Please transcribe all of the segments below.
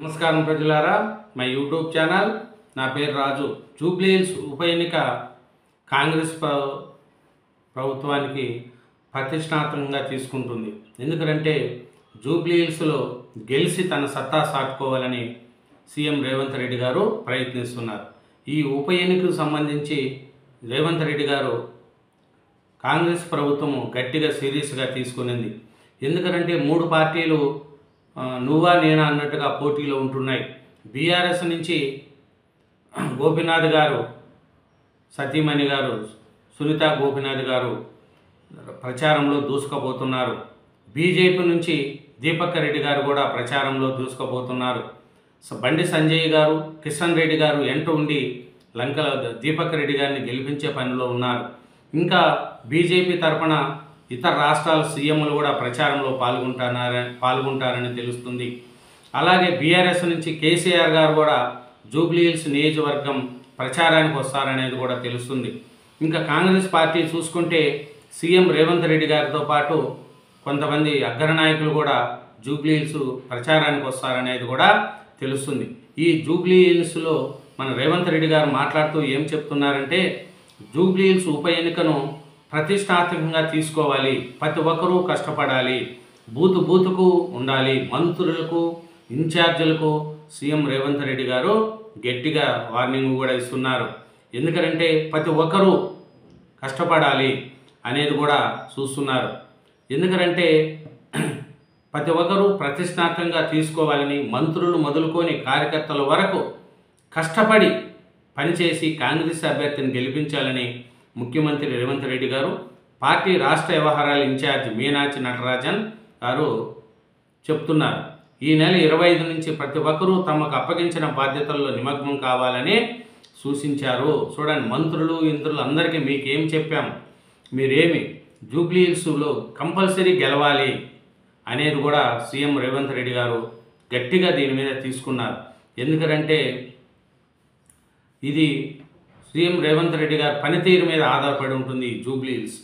నమస్కారం ప్రజలారా, my YouTube channel. నా పేరు రాజు. జూబ్లీ హిల్స్ ఉప ఎన్నిక కాంగ్రెస్ ప్రభుత్వానికి ప్రతిష్టాత్మకంగా తీసుకుంటుంది. ఎందుకంటే జూబ్లీ హిల్స్లో గెలిచి తన సత్తా సాటుకోవాలని సీఎం రేవంత్ రెడ్డి గారు ప్రయత్నిస్తున్నారు. ఈ ఉప ఎన్నికకు సంబంధించి రేవంత్ రెడ్డి గారు కాంగ్రెస్ ప్రభుత్వము గట్టిగా సీరియస్గా తీసుకునింది. ఎందుకంటే మూడు పార్టీలు నువ్వా నేనా అన్నట్టుగా పోటీలో ఉంటున్నాయి. బీఆర్ఎస్ నుంచి గోపీనాథ్ గారు, సతీమణి గారు సునీత గోపీనాథ్ గారు ప్రచారంలో దూసుకుపోతున్నారు. బీజేపీ నుంచి దీపక్ రెడ్డి గారు కూడా ప్రచారంలో దూసుకుపోతున్నారు. బండి సంజయ్ గారు, కిషన్ రెడ్డి గారు ఎంట ఉండి లంకల దీపక్ రెడ్డి గారిని గెలిపించే పనిలో ఉన్నారు. ఇంకా బీజేపీ తరఫున ఇతర రాష్ట్రాల సీఎంలు కూడా ప్రచారంలో పాల్గొంటారని తెలుస్తుంది. అలాగే బీఆర్ఎస్ నుంచి కేసీఆర్ గారు కూడా జూబ్లీ హిల్స్ నియోజకవర్గం ప్రచారానికి వస్తారనేది కూడా తెలుస్తుంది. ఇంకా కాంగ్రెస్ పార్టీ చూసుకుంటే సీఎం రేవంత్ రెడ్డి గారితో పాటు కొంతమంది అగ్రనాయకులు కూడా జూబ్లీ హిల్స్ ప్రచారానికి వస్తారనేది కూడా తెలుస్తుంది. ఈ జూబ్లీ హిల్స్లో మన రేవంత్ రెడ్డి గారు మాట్లాడుతూ ఏం చెప్తున్నారంటే, జూబ్లీ హిల్స్ ఉప ఎన్నికను ప్రతిష్టాత్మకంగా తీసుకోవాలి, ప్రతి ఒక్కరూ కష్టపడాలి, బూతుకు ఉండాలి, మంత్రులకు ఇన్ఛార్జీలకు సీఎం రేవంత్ రెడ్డి గారు గట్టిగా వార్నింగ్ కూడా ఇస్తున్నారు. ఎందుకంటే ప్రతి ఒక్కరూ కష్టపడాలి అనేది కూడా చూస్తున్నారు. ఎందుకంటే ప్రతి ఒక్కరూ ప్రతిష్టాత్మకంగా తీసుకోవాలని, మంత్రులు మొదలుకొని కార్యకర్తల వరకు కష్టపడి పనిచేసి కాంగ్రెస్ అభ్యర్థిని గెలిపించాలని ముఖ్యమంత్రి రేవంత్ రెడ్డి గారు, పార్టీ రాష్ట్ర వ్యవహారాల ఇన్ఛార్జ్ మీనాచి నటరాజన్ గారు చెప్తున్నారు. ఈ నెల 25 నుంచి ప్రతి ఒక్కరూ తమకు అప్పగించిన బాధ్యతల్లో నిమగ్నం కావాలని సూచించారు. చూడండి, మంత్రులు ఇంద్రులు అందరికీ మీకేం చెప్పాం, మీరేమి జూబ్లీ హిల్స్లో కంపల్సరీ గెలవాలి అనేది కూడా సీఎం రేవంత్ రెడ్డి గారు గట్టిగా దీని మీద తీసుకున్నారు. ఎందుకంటే ఇది సీఎం రేవంత్ రెడ్డి గారి పనితీరు మీద ఆధారపడి ఉంటుంది. జూబ్లీ హిల్స్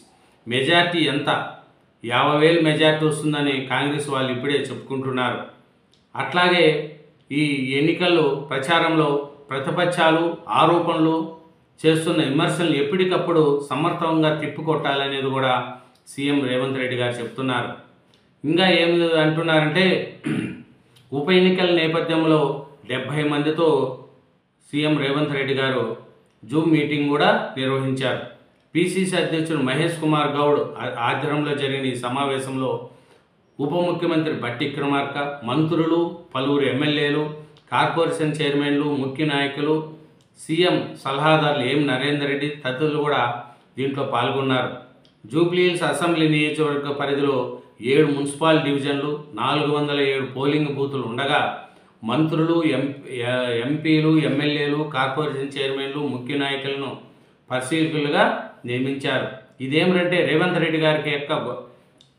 మెజార్టీ ఎంత 50,000 మెజార్టీ వస్తుందని కాంగ్రెస్ వాళ్ళు ఇప్పుడే చెప్పుకుంటున్నారు. అట్లాగే ఈ ఎన్నికల్లో ప్రచారంలో ప్రతిపక్షాలు ఆరోపణలు చేస్తున్న విమర్శలు ఎప్పటికప్పుడు సమర్థంగా తిప్పికొట్టాలనేది కూడా సీఎం రేవంత్ రెడ్డి గారు చెప్తున్నారు. ఇంకా ఏమి అంటున్నారంటే, ఉప ఎన్నికల నేపథ్యంలో 70 మందితో సీఎం రేవంత్ రెడ్డి గారు జూమ్ మీటింగ్ కూడా నిర్వహించారు. పిసిసి అధ్యక్షుడు మహేష్ కుమార్ గౌడ్ ఆధ్వర్యంలో జరిగిన ఈ సమావేశంలో ఉప ముఖ్యమంత్రి బట్టి విక్రమార్క, మంత్రులు, పలువురు ఎమ్మెల్యేలు, కార్పొరేషన్ చైర్మన్లు, ముఖ్య నాయకులు, సీఎం సలహాదారులు ఎం నరేందర్ రెడ్డి తదితరులు కూడా దీంట్లో పాల్గొన్నారు. జూబ్లీ హిల్స్ అసెంబ్లీ నియోజకవర్గ పరిధిలో 7 మున్సిపల్ డివిజన్లు, 407 పోలింగ్ బూతులు ఉండగా మంత్రులు, ఎంపీలు, ఎమ్మెల్యేలు, కార్పొరేషన్ చైర్మన్లు, ముఖ్య నాయకులను పరిశీలకులుగా నియమించారు. ఇదేమిటంటే రేవంత్ రెడ్డి గారికి యొక్క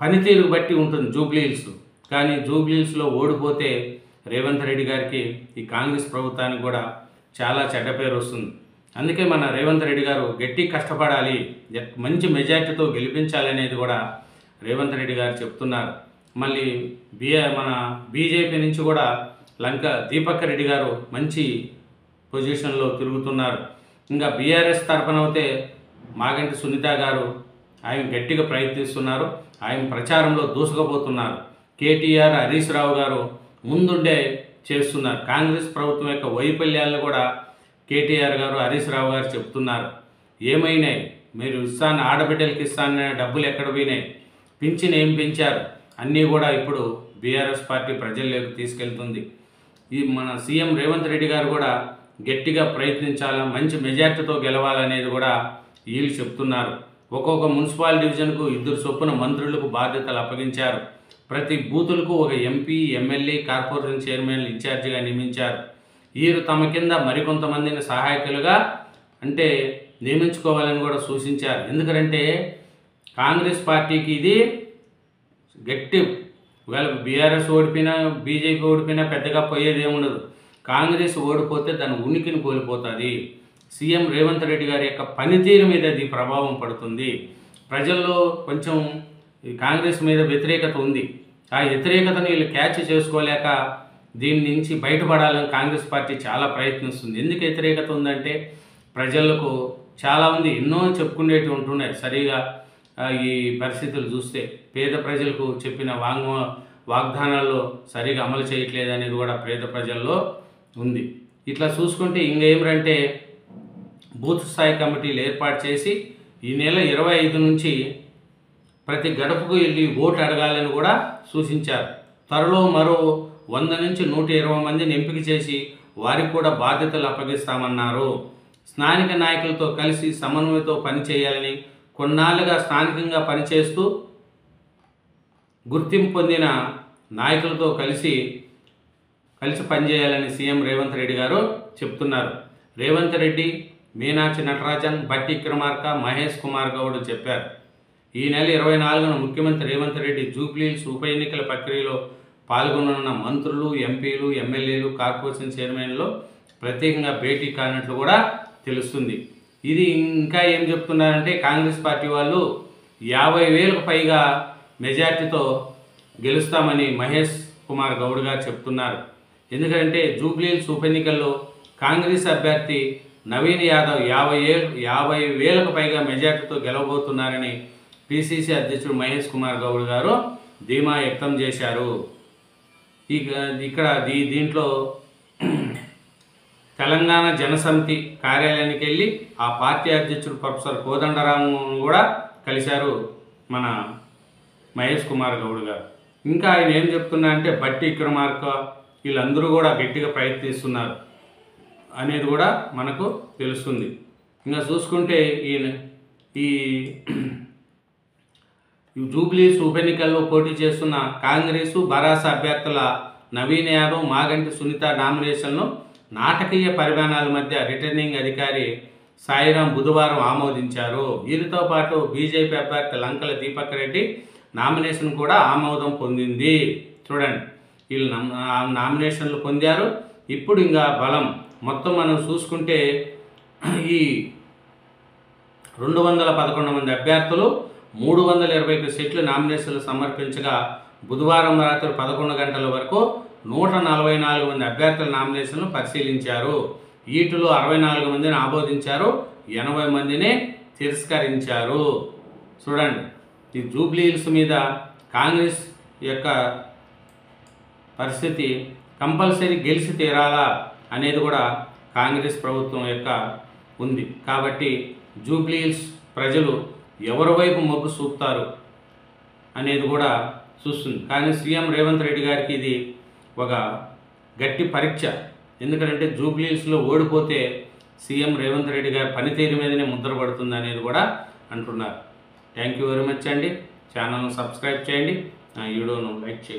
పనితీరు బట్టి ఉంటుంది జూబ్లీ హిల్స్. కానీ జూబ్లీ హిల్స్లో ఓడిపోతే రేవంత్ రెడ్డి గారికి, ఈ కాంగ్రెస్ ప్రభుత్వానికి కూడా చాలా చెడ్డ పేరు వస్తుంది. అందుకే మన రేవంత్ రెడ్డి గారు గట్టి కష్టపడాలి, మంచి మెజార్టీతో గెలిపించాలనేది కూడా రేవంత్ రెడ్డి గారు చెప్తున్నారు. మళ్ళీ మన బీజేపీ నుంచి కూడా దీపక్ రెడ్డి గారు మంచి పొజిషన్లో తిరుగుతున్నారు. ఇంకా బీఆర్ఎస్ తరఫున అయితే మాగంటి సునీత గారు ఆయన గట్టిగా ప్రయత్నిస్తున్నారు. ఆయన ప్రచారంలో దూసుకుపోతున్నారు. కేటీఆర్, హరీష్ రావు గారు ముందుండే చేస్తున్నారు. కాంగ్రెస్ ప్రభుత్వం యొక్క వైఫల్యాలను కూడా కేటీఆర్ గారు, హరీష్ రావు గారు చెప్తున్నారు. ఏమైనాయి, మీరు ఆడబిడ్డలకి ఇస్తాన డబ్బులు ఎక్కడ పోయినాయి, పింఛన్ ఏం పెంచారు, అన్నీ కూడా ఇప్పుడు బీఆర్ఎస్ పార్టీ ప్రజల్లోకి తీసుకెళ్తుంది. ఈ మన సీఎం రేవంత్ రెడ్డి గారు కూడా గట్టిగా ప్రయత్నించాలా, మంచి మెజార్టీతో గెలవాలనేది కూడా వీళ్ళు చెప్తున్నారు. ఒక్కొక్క మున్సిపల్ డివిజన్కు 2 చొప్పున మంత్రులకు బాధ్యతలు అప్పగించారు. ప్రతి బూతులకు ఒక ఎంపీ, ఎమ్మెల్యే, కార్పొరేషన్ చైర్మన్లు ఇన్ఛార్జిగా నియమించారు. వీరు తమ కింద మరికొంతమందిని సహాయకులుగా నియమించుకోవాలని కూడా సూచించారు. ఎందుకంటే కాంగ్రెస్ పార్టీకి ఇది గట్టి, ఒకవేళ బీఆర్ఎస్ ఓడిపోయినా, బీజేపీ ఓడిపోయినా పెద్దగా పోయేది ఏముండదు. కాంగ్రెస్ ఓడిపోతే దాని ఉనికిని కోల్పోతుంది. సీఎం రేవంత్ రెడ్డి గారి యొక్క పనితీరు మీద అది ప్రభావం పడుతుంది. ప్రజల్లో కొంచెం కాంగ్రెస్ మీద వ్యతిరేకత ఉంది. ఆ వ్యతిరేకతను వీళ్ళు క్యాచ్ చేసుకోలేక దీని నుంచి బయటపడాలని కాంగ్రెస్ పార్టీ చాలా ప్రయత్నిస్తుంది. ఎందుకు వ్యతిరేకత ఉందంటే ప్రజలకు చాలామంది ఎన్నో చెప్పుకునేటివి ఉంటున్నాయి. సరిగా ఈ పరిస్థితులు చూస్తే పేద ప్రజలకు చెప్పిన వాగ్దానాల్లో సరిగా అమలు చేయట్లేదు అనేది కూడా పేద ప్రజల్లో ఉంది. ఇట్లా చూసుకుంటే ఇంకేమిటంటే బూత్ స్థాయి కమిటీలు ఏర్పాటు చేసి ఈ నెల 25 నుంచి ప్రతి గడపకు వెళ్ళి ఓటు అడగాలని కూడా సూచించారు. త్వరలో మరో 100 నుంచి 120 మందిని ఎంపిక చేసి వారికి కూడా బాధ్యతలు అప్పగిస్తామన్నారు. స్థానిక నాయకులతో కలిసి సమన్వయంతో పనిచేయాలని, కొన్నాళ్ళుగా స్థానికంగా పనిచేస్తూ గుర్తింపు పొందిన నాయకులతో కలిసి పనిచేయాలని సీఎం రేవంత్ రెడ్డి గారు చెప్తున్నారు. రేవంత్ రెడ్డి, మీనాక్షి నటరాజన్, బట్టి విక్రమార్క, మహేష్ కుమార్ గౌడ్ చెప్పారు. ఈ నెల 24న ముఖ్యమంత్రి రేవంత్ రెడ్డి జూబ్లీహిల్స్ ఉప ఎన్నికల ప్రక్రియలో పాల్గొననున్న మంత్రులు, ఎంపీలు, ఎమ్మెల్యేలు, కార్పొరేషన్ చైర్మన్లో ప్రత్యేకంగా భేటీ కానట్లు కూడా తెలుస్తుంది. ఇది ఇంకా ఏం చెప్తున్నారంటే కాంగ్రెస్ పార్టీ వాళ్ళు 50,000కు పైగా మెజార్టీతో గెలుస్తామని మహేష్ కుమార్ గౌడ్ గారు చెప్తున్నారు. ఎందుకంటే జూబ్లీహిల్స్ ఉప ఎన్నికల్లో కాంగ్రెస్ అభ్యర్థి నవీన్ యాదవ్ 50,000కు పైగా మెజార్టీతో గెలవబోతున్నారని పిసిసి అధ్యక్షుడు మహేష్ కుమార్ గౌడ్ గారు ధీమా వ్యక్తం చేశారు. ఇక్కడ దీంట్లో తెలంగాణ జనసమితి కార్యాలయానికి వెళ్ళి ఆ పార్టీ అధ్యక్షుడు ప్రొఫెసర్ కోదండరాము కూడా కలిశారు మన మహేష్ కుమార్ గౌడ్ గారు. ఇంకా ఆయన ఏం చెప్తున్నా అంటే బట్టి విక్రమార్క వీళ్ళందరూ కూడా గట్టిగా ప్రయత్నిస్తున్నారు అనేది కూడా మనకు తెలుస్తుంది. ఇంకా చూసుకుంటే ఈ జూబ్లీహిల్స్ ఉప ఎన్నికల్లో పోటీ చేస్తున్న కాంగ్రెసు భరాస అభ్యర్థుల నవీన్ యాదవ్, మాగంటి సునీత నామినేషన్ను నాటకీయ పరిమాణాల మధ్య రిటర్నింగ్ అధికారి సాయిరాం బుధవారం ఆమోదించారు. వీరితో పాటు బీజేపీ అభ్యర్థి లంకల దీపక్ రెడ్డి నామినేషన్ కూడా ఆమోదం పొందింది. చూడండి, వీళ్ళు నామినేషన్లు పొందారు. ఇప్పుడు ఇంకా బలం మొత్తం మనం చూసుకుంటే ఈ 211 మంది అభ్యర్థులు 321 సెట్లు నామినేషన్లు సమర్పించగా బుధవారం రాత్రి 11 గంటల వరకు 144 మంది అభ్యర్థుల నామినేషన్లు పరిశీలించారు. వీటిలో 64 మందిని ఆమోదించారు, 80 మందిని తిరస్కరించారు. చూడండి, ఈ జూబ్లీహిల్స్ మీద కాంగ్రెస్ యొక్క పరిస్థితి కంపల్సరీ గెలిచి తీరాలా అనేది కూడా కాంగ్రెస్ ప్రభుత్వం యొక్క ఉంది. కాబట్టి జూబ్లీహిల్స్ ప్రజలు ఎవరి వైపు మొగ్గు చూపుతారు అనేది కూడా చూస్తుంది. కానీ సీఎం రేవంత్ రెడ్డి గారికి ఇది ఒక గట్టి పరీక్ష. ఎందుకంటే జూబ్లీహిల్స్లో ఓడిపోతే సీఎం రేవంత్ రెడ్డి గారి పనితీరు మీదనే ముద్ర పడుతుంది అనేది కూడా అంటున్నారు. థ్యాంక్ యూ వెరీ మచ్ అండి. ఛానల్ను సబ్స్క్రైబ్ చేయండి, నా వీడియోను లైక్ చేయండి.